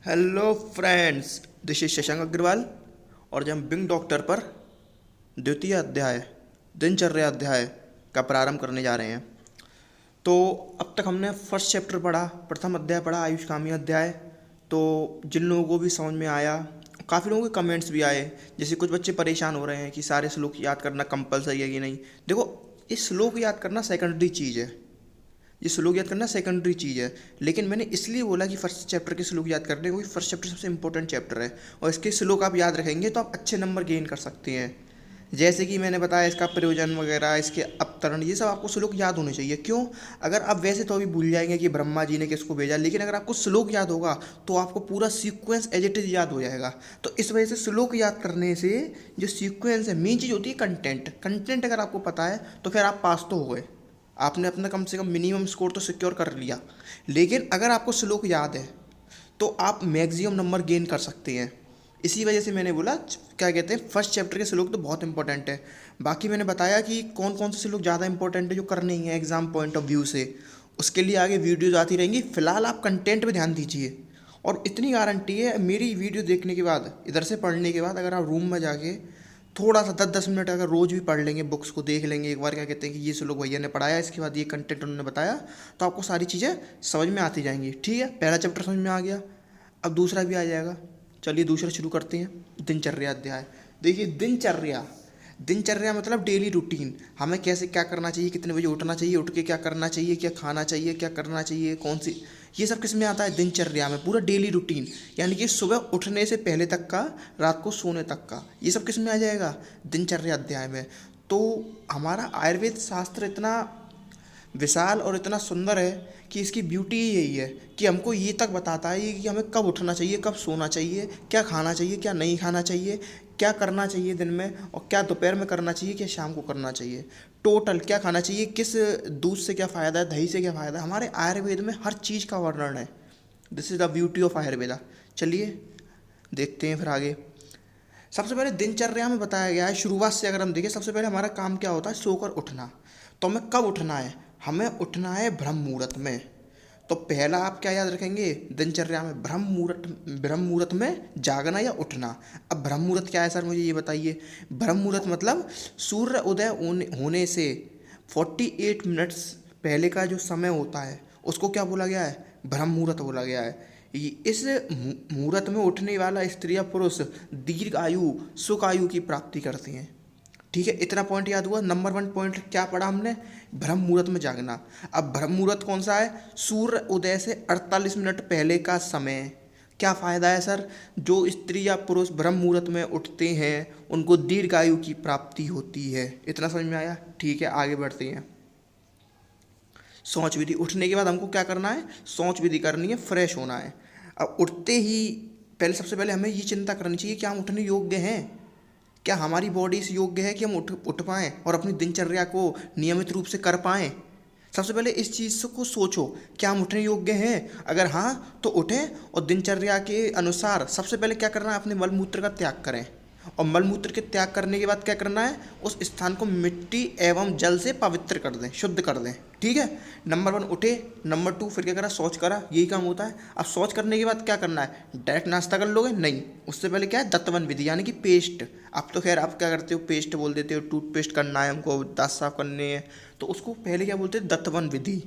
Hello friends, this is Shashank Agrawal और जब हम बिंग डॉक्टर पर द्वितीय अध्याय दिनचर्या अध्याय का प्रारंभ करने जा रहे हैं। तो अब तक हमने फर्स्ट चैप्टर पढ़ा, प्रथम अध्याय पढ़ा, आयुष्कामी अध्याय। तो जिन लोगों को भी समझ में आया, काफ़ी लोगों के कमेंट्स भी आए, जैसे कुछ बच्चे परेशान हो रहे हैं कि सारे श्लोक याद करना कंपलसरी है कि नहीं। देखो, ये श्लोक याद करना सेकेंडरी चीज़ है, ये श्लोक याद करना सेकेंडरी चीज़ है। लेकिन मैंने इसलिए बोला कि फर्स्ट चैप्टर के श्लोक याद करने, क्योंकि फर्स्ट चैप्टर सबसे इंपॉर्टेंट चैप्टर है और इसके श्लोक आप याद रखेंगे तो आप अच्छे नंबर गेन कर सकते हैं। जैसे कि मैंने बताया, इसका प्रयोजन वगैरह, इसके अवतरण, ये सब आपको श्लोक याद होने चाहिए। क्यों? अगर आप वैसे तो अभी भूल जाएंगे कि ब्रह्मा जी ने किसको भेजा, लेकिन अगर आपको श्लोक याद होगा तो आपको पूरा सीक्वेंस एज इट इज याद हो जाएगा। तो इस वजह से श्लोक याद करने से जो सीक्वेंस है, मेन चीज़ होती है कंटेंट। कंटेंट अगर आपको पता है तो फिर आप पास तो हो गए, आपने अपना कम से कम मिनिमम स्कोर तो सिक्योर कर लिया। लेकिन अगर आपको श्लोक याद है तो आप मैक्सिमम नंबर गेन कर सकते हैं। इसी वजह से मैंने बोला, क्या कहते हैं, फर्स्ट चैप्टर के श्लोक तो बहुत इंपॉर्टेंट है। बाकी मैंने बताया कि कौन कौन से श्लोक ज़्यादा इंपॉर्टेंट है जो करने ही है एग्जाम पॉइंट ऑफ व्यू से। उसके लिए आगे वीडियोज आती रहेंगी। फिलहाल आप कंटेंट पे ध्यान दीजिए। और इतनी गारंटी है, मेरी वीडियो देखने के बाद, इधर से पढ़ने के बाद, अगर आप रूम में जाके थोड़ा सा 10-10 मिनट अगर रोज़ भी पढ़ लेंगे, बुक्स को देख लेंगे एक बार, क्या कहते हैं कि ये श्लोक भैया ने पढ़ाया, इसके बाद ये कंटेंट उन्होंने बताया, तो आपको सारी चीज़ें समझ में आती जाएंगी। ठीक है, पहला चैप्टर समझ में आ गया, अब दूसरा भी आ जाएगा। चलिए दूसरा शुरू करते हैं, दिनचर्या अध्याय। देखिए, दिनचर्या, दिनचर्या मतलब डेली रूटीन। हमें कैसे क्या करना चाहिए, कितने बजे उठना चाहिए, उठ के क्या करना चाहिए, क्या खाना चाहिए, क्या करना चाहिए, कौन सी, ये सब किस में आता है? दिनचर्या में। पूरा डेली रूटीन, यानी कि सुबह उठने से पहले तक का, रात को सोने तक का, ये सब किस में आ जाएगा? दिनचर्या अध्याय में। तो हमारा आयुर्वेद शास्त्र इतना विशाल और इतना सुंदर है कि इसकी ब्यूटी ही यही है कि हमको ये तक बताता है कि हमें कब उठना चाहिए, कब सोना चाहिए, क्या खाना चाहिए, क्या नहीं खाना चाहिए, क्या करना चाहिए दिन में, और क्या दोपहर में करना चाहिए, क्या शाम को करना चाहिए, टोटल क्या खाना चाहिए, किस दूध से क्या फ़ायदा है, दही से क्या फ़ायदा है। हमारे आयुर्वेद में हर चीज़ का वर्णन है। This is the beauty of Ayurveda. चलिए देखते हैं फिर आगे। सबसे पहले दिनचर्या में बताया गया है, शुरुआत से अगर हम देखें, सबसे पहले हमारा काम क्या होता है? सोकर उठना। तो हमें कब उठना है? हमें उठना है ब्रह्म मुहूर्त में। तो पहला आप क्या याद रखेंगे दिनचर्या में? ब्रह्म मुहूर्त में जागना या उठना। अब ब्रह्म मुहूर्त क्या है सर, मुझे ये बताइए। ब्रह्म मुहूर्त मतलब सूर्य उदय होने से 48 मिनट्स पहले का जो समय होता है, उसको क्या बोला गया है? ब्रह्म मुहूर्त बोला गया है। इस मुहूर्त में उठने वाला स्त्री या पुरुष दीर्घ आयु, सुख आयु की प्राप्ति करते हैं। ठीक है, इतना पॉइंट याद हुआ। नंबर 1 पॉइंट क्या पढ़ा हमने? ब्रह्म मुहूर्त में जागना। अब ब्रह्म मुहूर्त कौन सा है? सूर्य उदय से 48 मिनट पहले का समय। क्या फ़ायदा है सर? जो स्त्री या पुरुष ब्रह्म मुहूर्त में उठते हैं उनको दीर्घायु की प्राप्ति होती है। इतना समझ में आया? ठीक है, आगे बढ़ते हैं। सोच विधि। उठने के बाद हमको क्या करना है? सोच विधि करनी है, फ्रेश होना है। अब उठते ही पहले, सबसे पहले हमें ये चिंता करनी चाहिए कि हम उठने योग्य हैं, क्या हमारी बॉडी इस योग्य है कि हम उठ पाएँ और अपनी दिनचर्या को नियमित रूप से कर पाएँ। सबसे पहले इस चीज़ को सोचो, क्या हम उठने योग्य हैं? अगर हाँ तो उठें और दिनचर्या के अनुसार सबसे पहले क्या करना है? अपने मल मूत्र का त्याग करें। और मल मूत्र के त्याग करने के बाद क्या करना है? उस स्थान को मिट्टी एवं जल से पवित्र कर दें, शुद्ध कर दें। ठीक है, नंबर 1 उठे। नंबर 2 फिर क्या करा? शौच करा, यही काम होता है। अब शौच करने के बाद क्या करना है? डायरेक्ट नाश्ता कर लोगे? नहीं, उससे पहले क्या है? दंतवन विधि, यानी कि पेस्ट। अब तो खैर आप क्या करते हो, पेस्ट बोल देते हो, टूथपेस्ट करना है हमको, दांत साफ करने हैं, तो उसको पहले क्या बोलते हैं? दंतवन विधि।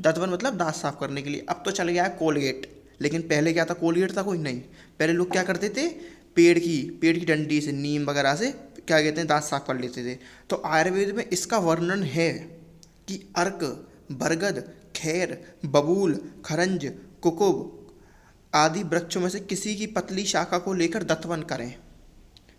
दंतवन मतलब दांत साफ करने के लिए। अब तो चल गया है कोलगेट, लेकिन पहले क्या था? कोलगेट था कोई नहीं। पहले लोग क्या करते थे? पेड़ की डंडी से, नीम वगैरह से क्या कहते हैं, दांत साफ कर लेते थे। तो आयुर्वेद में इसका वर्णन है कि अर्क, बरगद, खैर, बबूल, खरंज, कुकुब आदि वृक्षों में से किसी की पतली शाखा को लेकर दंतवन करें।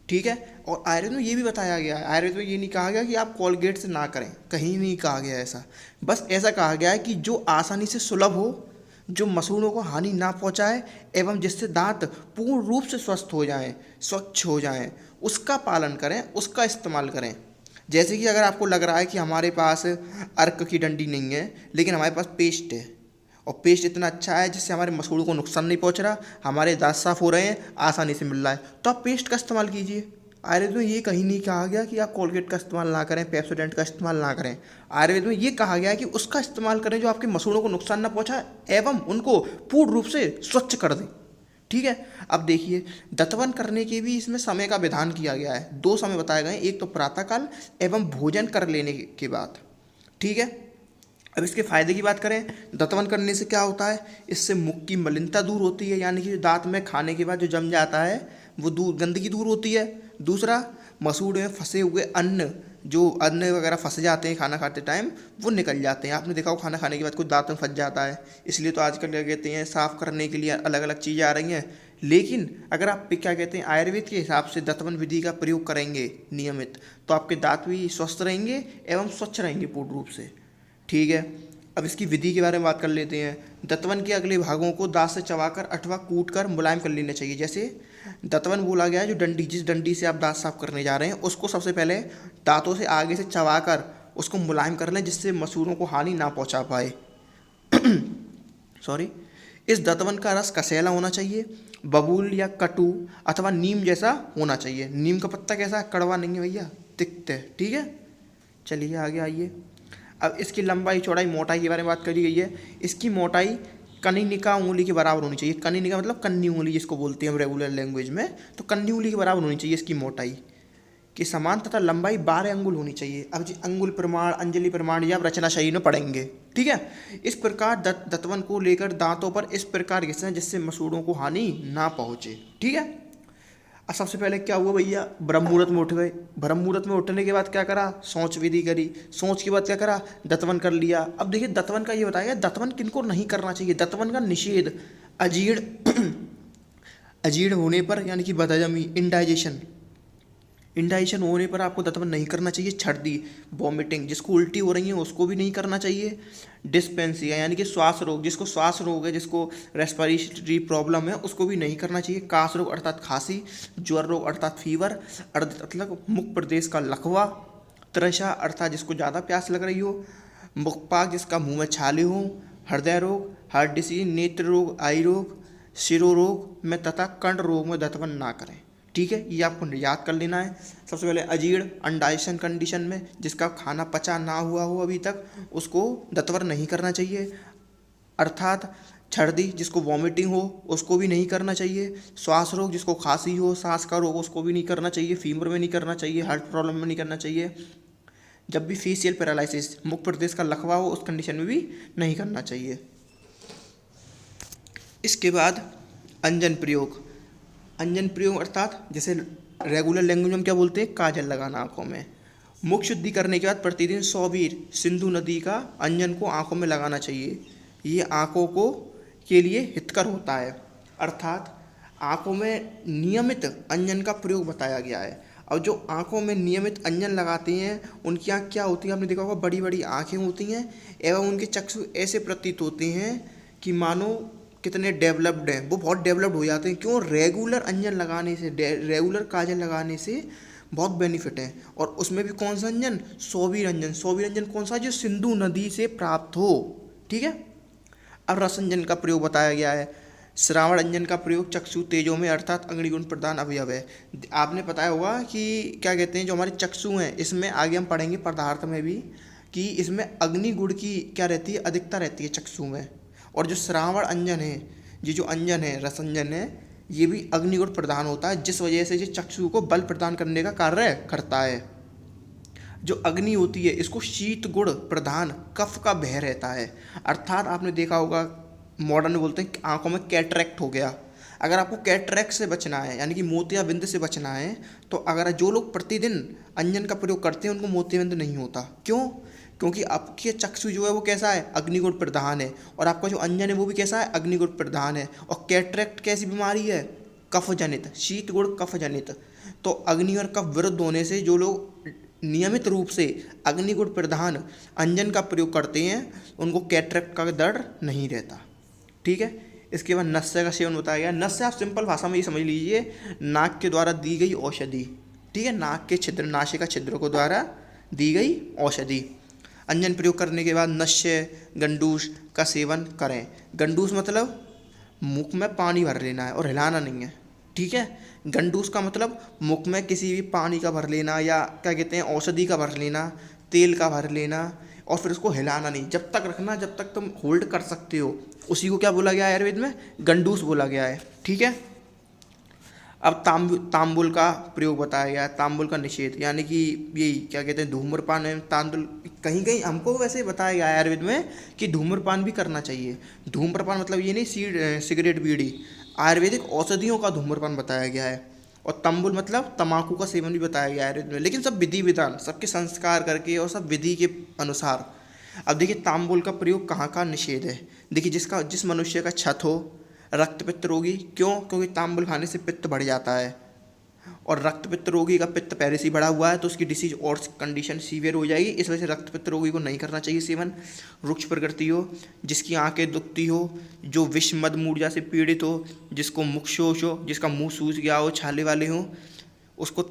ठीक है, और आयुर्वेद में ये भी बताया गया है, आयुर्वेद में ये नहीं कहा गया कि आप कोलगेट से ना करें, कहीं नहीं कहा गया ऐसा। बस ऐसा कहा गया है कि जो आसानी से सुलभ हो, जो मसूड़ों को हानि ना पहुंचाए एवं जिससे दांत पूर्ण रूप से स्वस्थ हो जाएं, स्वच्छ हो जाएं, उसका पालन करें, उसका इस्तेमाल करें। जैसे कि अगर आपको लग रहा है कि हमारे पास अर्क की डंडी नहीं है, लेकिन हमारे पास पेस्ट है, और पेस्ट इतना अच्छा है जिससे हमारे मसूड़ों को नुकसान नहीं पहुंच रहा, हमारे दांत साफ हो रहे हैं, आसानी से मिल रहा है, तो आप पेस्ट का इस्तेमाल कीजिए। आयुर्वेद में ये कहीं नहीं कहा गया कि आप कोलगेट का इस्तेमाल ना करें, पेप्सोडेंट का इस्तेमाल ना करें। आयुर्वेद में ये कहा गया है कि उसका इस्तेमाल करें जो आपके मसूड़ों को नुकसान ना पहुंचाए एवं उनको पूर्ण रूप से स्वच्छ कर दें। ठीक है। अब देखिए, दंतवन करने के भी इसमें समय का विधान किया गया है। 2 समय बताए गए हैं, एक तो प्रातःकाल एवं भोजन कर लेने के बाद। ठीक है। अब इसके फायदे की बात करें, दंतवन करने से क्या होता है, इससे मुख की मलिनता दूर होती है, यानी कि जो दांत में खाने के बाद जो जम जाता है वो गंदगी दूर होती है। दूसरा, मसूड़े में फंसे हुए अन्न वगैरह फंस जाते हैं खाना खाते टाइम, वो निकल जाते हैं। आपने देखा हो खाना खाने के बाद कुछ दांत में फंस जाता है, इसलिए तो आजकल क्या कहते हैं, साफ़ करने के लिए अलग अलग चीज़ें आ रही हैं। लेकिन अगर आप क्या कहते हैं, आयुर्वेद के हिसाब से दंतवन विधि का प्रयोग करेंगे नियमित, तो आपके दांत भी स्वस्थ रहेंगे एवं स्वच्छ रहेंगे पूर्ण रूप से। ठीक है। अब इसकी विधि के बारे में बात कर लेते हैं। दंतवन के अगले भागों को दांत से चबाकर अथवा कूटकर मुलायम कर लेना चाहिए। जैसे दंतवन बोला गया है, जो जिस डंडी से आप दांत साफ करने जा रहे हैं, उसको सबसे पहले दांतों से आगे से चबाकर उसको मुलायम कर लें, जिससे मसूड़ों को हानि ना पहुंचा पाए। सॉरी। इस दंतवन का रस कसैला होना चाहिए, बबूल या कटु अथवा नीम जैसा होना चाहिए। नीम का पत्ता कैसा है, कड़वा नहीं है भैया, तिक्त है। ठीक है। चलिए आगे आइए। अब इसकी लंबाई, चौड़ाई, मोटाई के बारे में बात करी गई है। इसकी मोटाई कनिनिका उंगली के बराबर होनी चाहिए। कनिनिका मतलब कन्नी उंगली जिसको बोलते हैं हम रेगुलर लैंग्वेज में, तो कन्नी उंगली के बराबर होनी चाहिए इसकी मोटाई के समान, तथा लंबाई 12 अंगुल होनी चाहिए। अब जी अंगुल प्रमाण, अंजलि प्रमाण या रचना शैली में पढ़ेंगे। ठीक है। इस प्रकार दंतवन को लेकर दांतों पर इस प्रकार घिसें जिससे मसूड़ों को हानि ना पहुंचे। ठीक है। अब सबसे पहले क्या हुआ भैया, ब्रह्म मुहूर्त में उठ गए। ब्रह्म मुहूर्त में उठने के बाद क्या करा, शौच विधि करी। शौच के बाद क्या करा, दंतवन कर लिया। अब देखिए, दंतवन का ये बताया गया, दंतवन किनको नहीं करना चाहिए। दंतवन का निषेध, अजीर्ण अजीर्ण होने पर, यानी कि बदहजमी, इंडाइजेशन होने पर आपको दंतवन नहीं करना चाहिए। छर्दी, वॉमिटिंग, जिसको उल्टी हो रही है उसको भी नहीं करना चाहिए। डिस्पेंसिया यानी कि श्वास रोग, जिसको श्वास रोग है, जिसको रेस्पिरेटरी प्रॉब्लम है, उसको भी नहीं करना चाहिए। काश रोग अर्थात खांसी, ज्वर रोग अर्थात फीवर, मतलब मुख प्रदेश का लकवा, तृषा अर्थात जिसको ज़्यादा प्यास लग रही हो, मुखपाक जिसका मुंह में छाले हो, हृदय रोग, हार्ट डिसीज, नेत्र रोग, आई रोग, शिरोरोग में तथा कंठ रोग में दंतवन ना करें। ठीक है। ये आपको याद कर लेना है। सबसे पहले अजीर्ण, अनडाइजेशन कंडीशन में, जिसका खाना पचा ना हुआ हो अभी तक, उसको दंतवन नहीं करना चाहिए। अर्थात छर्दी, जिसको वॉमिटिंग हो, उसको भी नहीं करना चाहिए। श्वास रोग, जिसको खांसी हो, सांस का रोग, उसको भी नहीं करना चाहिए। फीवर में नहीं करना चाहिए, हार्ट प्रॉब्लम में नहीं करना चाहिए। जब भी फेशियल पैरालिसिस, मुख प्रदेश का लकवा हो, उस कंडीशन में भी नहीं करना चाहिए। इसके बाद अंजन प्रयोग। अंजन प्रयोग अर्थात जैसे रेगुलर लैंग्वेज में क्या बोलते हैं, काजल लगाना आंखों में। मुख शुद्धि करने के बाद प्रतिदिन 100 बीर सिंधु नदी का अंजन को आंखों में लगाना चाहिए। ये आंखों को के लिए हितकर होता है। अर्थात आंखों में नियमित अंजन का प्रयोग बताया गया है। और जो आंखों में नियमित अंजन लगाते हैं, उनकी आँख क्या होती है, आपने देखा होगा, बड़ी बड़ी आँखें होती हैं एवं उनके चक्षु ऐसे प्रतीत होते हैं कि मानो कितने डेवलप्ड हैं, वो बहुत डेवलप्ड हो जाते हैं। क्यों, रेगुलर अंजन लगाने से, रेगुलर काजल लगाने से बहुत बेनिफिट है। और उसमें भी कौन सा अंजन, सौवीर अंजन। सौवीर अंजन कौन सा, जो सिंधु नदी से प्राप्त हो। ठीक है। अब रसंजन का प्रयोग बताया गया है। श्रावण अंजन का प्रयोग चक्षु तेजों में अर्थात अग्निगुण प्रधान अवयव है। आपने बताया होगा कि क्या कहते हैं, जो हमारे चक्षु हैं, इसमें आगे हम पढ़ेंगे पदार्थ में भी, कि इसमें अग्निगुण की क्या रहती है, अधिकता रहती है चक्षु में। और जो श्रावण अंजन है, ये जो अंजन है, रसंजन है, ये भी अग्निगुण प्रधान होता है, जिस वजह से ये चक्षु को बल प्रदान करने का कार्य करता है। जो अग्नि होती है, इसको शीत गुण प्रधान कफ का भय रहता है। अर्थात आपने देखा होगा, मॉडर्न में बोलते हैं कि आंखों में कैटरेक्ट हो गया। अगर आपको कैटरेक्ट से बचना है, यानी कि मोतियाबिंद से बचना है, तो अगर जो लोग प्रतिदिन अंजन का प्रयोग करते हैं, उनको मोतियाबिंद नहीं होता। क्यों, क्योंकि आपके चक्षु जो है वो कैसा है, अग्निगुण प्रधान है। और आपका जो अंजन है वो भी कैसा है, अग्निगुण प्रधान है। और कैटरेक्ट कैसी बीमारी है, कफ जनित, शीत गुण कफ जनित। तो अग्नि और कफ विरुद्ध होने से जो लोग नियमित रूप से अग्निगुण प्रधान अंजन का प्रयोग करते हैं, उनको कैटरेक्ट का डर नहीं रहता। ठीक है। इसके बाद नस्य का सेवन बताया गया। नस्य आप सिंपल भाषा में ये समझ लीजिए, नाक के द्वारा दी गई औषधि। ठीक है। नाक के छिद्र, नासिका छिद्र को द्वारा दी गई औषधि। अंजन प्रयोग करने के बाद नस्य, गंडूस का सेवन करें। गंडूस मतलब मुख में पानी भर लेना है और हिलाना नहीं है। ठीक है। गंडूस का मतलब मुख में किसी भी पानी का भर लेना, या क्या कहते हैं औषधि का भर लेना, तेल का भर लेना, और फिर उसको हिलाना नहीं, जब तक रखना जब तक तुम होल्ड कर सकते हो, उसी को क्या बोला गया है आयुर्वेद में, गंडूस बोला गया है। ठीक है। अब तांबुल का प्रयोग बताया गया है, तांबुल का निषेध, यानी कि यही क्या कहते हैं धूम्रपान है तांदुल, कहीं कहीं हमको वैसे बताया गया है आयुर्वेद में कि धूम्रपान भी करना चाहिए। धूम्रपान मतलब ये नहीं सिगरेट बीड़ी, आयुर्वेदिक औषधियों का धूम्रपान बताया गया है। और तंबुल मतलब तम्बाकू का सेवन भी बताया गया है आयुर्वेद में, लेकिन सब विधि विधान, सबके संस्कार करके और सब विधि के अनुसार। अब देखिए तांबुल का प्रयोग कहाँ का निषेध है। देखिए जिस मनुष्य का छत हो, रक्त पित्त रोगी, क्यों, क्योंकि तांबुल खाने से पित्त बढ़ जाता है, और रक्त पित्त रोगी का पित्त पहले से ही बढ़ा हुआ है तो उसकी डिसीज और कंडीशन सीवियर हो जाएगी, इस वजह से रक्त पित्त रोगी को नहीं करना चाहिए सेवन। रुक्ष प्रकृति हो, जिसकी आंखें दुखती हो, जो विष मद मूर्जा से पीड़ित हो, जिसको मुखशोष हो, जिसका मुंह सूज गया हो, छाले वाले हो, उसको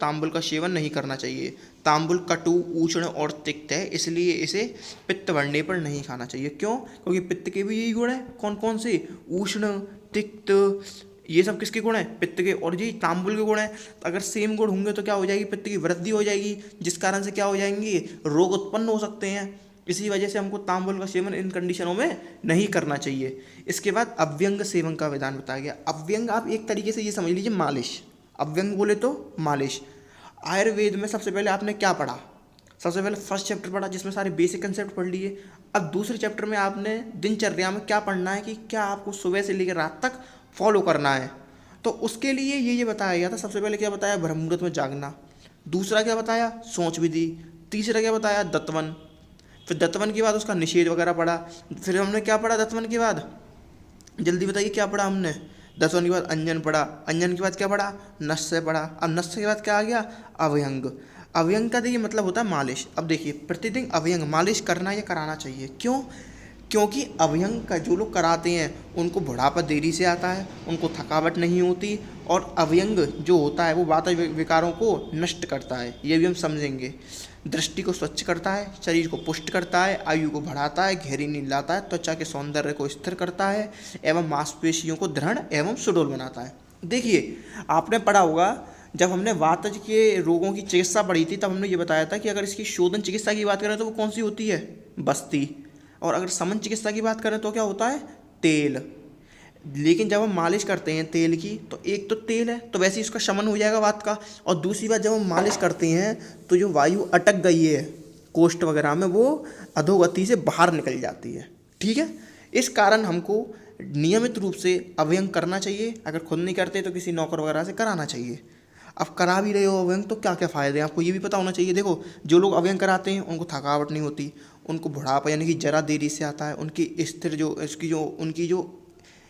तांबुल का सेवन नहीं करना चाहिए। तांबुल कटु, उष्ण और तिक्त है, इसलिए इसे पित्त बढ़ने पर नहीं खाना चाहिए। क्यों, क्योंकि पित्त के भी यही गुण है। कौन कौन से, उष्ण, तिक्त, ये सब किसके गुण हैं, पित्त के, और ये तांबुल के गुण हैं। तो अगर सेम गुण होंगे तो क्या हो जाएगी, पित्त की वृद्धि हो जाएगी, जिस कारण से क्या हो जाएंगे, रोग उत्पन्न हो सकते हैं। इसी वजह से हमको तांबुल का सेवन इन कंडीशनों में नहीं करना चाहिए। इसके बाद अव्यंग सेवन का विधान बताया गया। अव्यंग आप एक तरीके से ये समझ लीजिए मालिश, अव्यंग बोले तो मालिश। आयुर्वेद में सबसे पहले आपने क्या पढ़ा, सबसे पहले फर्स्ट चैप्टर पढ़ा जिसमें सारे बेसिक कंसेप्ट पढ़ लिए। अब दूसरे चैप्टर में आपने दिनचर्या में क्या पढ़ना है कि क्या आपको सुबह से लेकर रात तक फॉलो करना है। तो उसके लिए ये बताया गया था। सबसे पहले क्या बताया, ब्रह्म मुहूर्त में जागना। दूसरा क्या बताया, सोच विधि। तीसरा क्या बताया, दत्तवन। फिर दत्तवन के बाद उसका निषेध वगैरह पढ़ा। फिर हमने क्या पढ़ा दत्तवन के बाद, जल्दी बताइए क्या पढ़ा हमने। दत्तवन के बाद अंजन पढ़ा, अंजन के बाद क्या पढ़ा, नस्य पढ़ा। अब नस्य के बाद क्या आ गया, अभयंग। अभयंग का देखिए मतलब होता है मालिश। अब देखिए प्रतिदिन अभयंग मालिश करना या कराना चाहिए। क्यों, क्योंकि अभयंग का जो लोग कराते हैं उनको बुढ़ापा देरी से आता है, उनको थकावट नहीं होती, और अभयंग जो होता है वो वात विकारों को नष्ट करता है, ये भी हम समझेंगे। दृष्टि को स्वच्छ करता है, शरीर को पुष्ट करता है, आयु को बढ़ाता है, गहरी नींद लाता है, त्वचा के सौंदर्य को स्थिर करता है, एवं मांसपेशियों को दृढ़ एवं सुडौल बनाता है। देखिए आपने पढ़ा होगा, जब हमने वातज के रोगों की चिकित्सा पढ़ी थी तब हमने ये बताया था कि अगर इसकी शोधन चिकित्सा की बात करें तो वो कौन सी होती है, बस्ती। और अगर समन चिकित्सा की बात करें तो क्या होता है, तेल। लेकिन जब हम मालिश करते हैं तेल की, तो एक तो तेल है तो वैसे ही उसका शमन हो जाएगा वात का, और दूसरी बात जब हम मालिश करते हैं तो जो वायु अटक गई है कोष्ठ वगैरह में वो अधोगति से बाहर निकल जाती है। ठीक है, इस कारण हमको नियमित रूप से अभयंग करना चाहिए। अगर खुद नहीं करते तो किसी नौकर वगैरह से कराना चाहिए। अब करा भी रहे हो अभयंग तो क्या क्या फ़ायदे हैं आपको ये भी पता होना चाहिए। देखो जो लोग अभयंग कराते हैं उनको थकावट नहीं होती, उनको बुढ़ापा यानी कि जरा देरी से आता है, उनकी स्थिर जो उनकी जो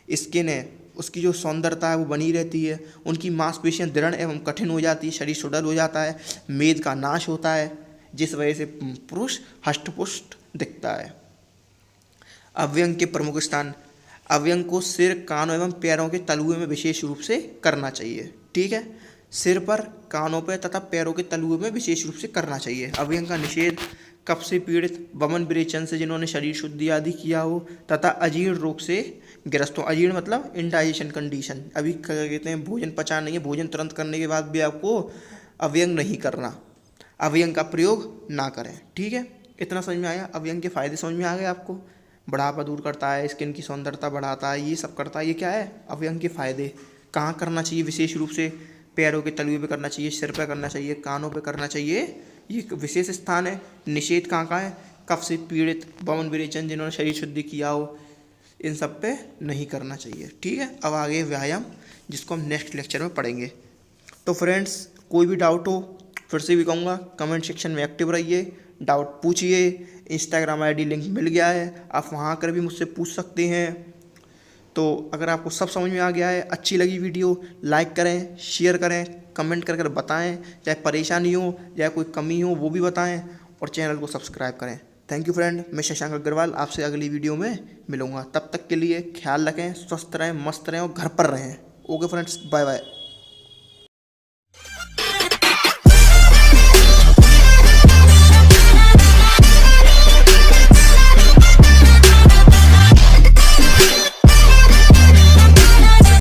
स्किन है उसकी जो सौंदर्यता है वो बनी रहती है, उनकी मांसपेशियां दृढ़ एवं कठिन हो जाती है, शरीर सुडौल हो जाता है, मेद का नाश होता है, जिस वजह से पुरुष हष्टपुष्ट दिखता है। अभयंग के प्रमुख स्थान, अभयंग को सिर, कानों एवं पैरों के तलुए में विशेष रूप से करना चाहिए। ठीक है, सिर पर, कानों पर तथा पैरों के तलुए में विशेष रूप से करना चाहिए। अभयंग का निषेध कफ से पीड़ित, वमन विरेचन से जिन्होंने शरीर शुद्धि आदि किया हो, तथा अजीर्ण रोग से ग्रस्त हो। अजीर्ण मतलब इंडाइजेशन कंडीशन, अभी क्या कहते हैं भोजन पचा नहीं है, भोजन तुरंत करने के बाद भी आपको अभयंग नहीं करना, अभयंग का प्रयोग ना करें। ठीक है, इतना समझ में आया, अभयंग के फायदे समझ में आ गए आपको। बुढ़ापा दूर करता है, स्किन की सौंदर्यता बढ़ाता है, ये सब करता है। ये क्या है, अभयंग के फायदे। कहाँ करना चाहिए, विशेष रूप से पैरों के तलुए पे करना चाहिए, सिर पे करना चाहिए, कानों पे करना चाहिए, ये एक विशेष स्थान है। निषेध कहाँ का है, कफ से पीड़ित, वमन विरेचन, जिन्होंने शरीर शुद्धि किया हो, इन सब पे नहीं करना चाहिए। ठीक है, अब आगे व्यायाम जिसको हम नेक्स्ट लेक्चर में पढ़ेंगे। तो फ्रेंड्स कोई भी डाउट हो फिर से भी कहूँगा कमेंट सेक्शन में एक्टिव रहिए, डाउट पूछिए। इंस्टाग्राम आईडी लिंक मिल गया है, आप वहाँ आकर भी मुझसे पूछ सकते हैं। तो अगर आपको सब समझ में आ गया है, अच्छी लगी वीडियो, लाइक करें, शेयर करें, कमेंट कर बताएं, चाहे परेशानी हो चाहे कोई कमी हो वो भी बताएं, और चैनल को सब्सक्राइब करें। थैंक यू फ्रेंड, मैं शशांक अग्रवाल आपसे अगली वीडियो में मिलूँगा। तब तक के लिए ख्याल रखें, स्वस्थ रहें, मस्त रहें और घर पर रहें। Okay friends, bye bye.